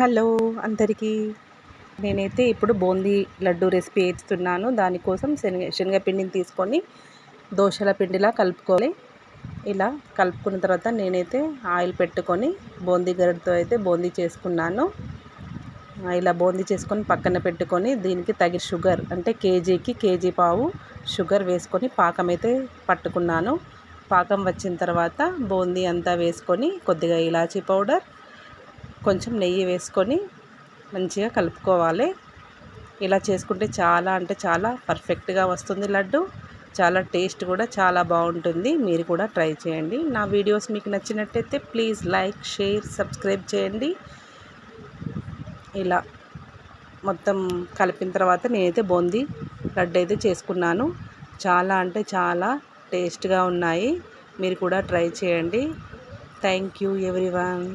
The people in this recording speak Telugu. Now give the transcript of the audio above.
హలో అందరికీ. నేనైతే ఇప్పుడు బూందీ లడ్డు రెసిపీ వేస్తున్నాను. దానికోసం శనగపిండిని తీసుకొని దోశల పిండిలా కలుపుకోవాలి. ఇలా కలుపుకున్న తర్వాత నేనైతే ఆయిల్ పెట్టుకొని బూందీ గరిటతో అయితే బూందీ చేసుకున్నాను. ఇలా బూందీ చేసుకొని పక్కన పెట్టుకొని దీనికి తగిన షుగర్ అంటే కేజీకి కేజీ పావు షుగర్ వేసుకొని పాకం అయితే పట్టుకున్నాను. పాకం వచ్చిన తర్వాత బూందీ అంతా వేసుకొని కొద్దిగా ఇలాచీ పౌడర్, కొంచెం నెయ్యి వేసుకొని మంచిగా కలుపుకోవాలి. ఇలా చేసుకుంటే చాలా అంటే చాలా పర్ఫెక్ట్గా వస్తుంది లడ్డు. చాలా టేస్ట్ కూడా చాలా బాగుంటుంది. మీరు కూడా ట్రై చేయండి. నా వీడియోస్ మీకు నచ్చినట్టయితే ప్లీజ్ లైక్, షేర్, సబ్స్క్రైబ్ చేయండి. ఇలా మొత్తం కలిపిన తర్వాత నేనైతే బూందీ లడ్డు అయితే చేసుకున్నాను. చాలా అంటే చాలా టేస్ట్గా ఉన్నాయి. మీరు కూడా ట్రై చేయండి. Thank you everyone.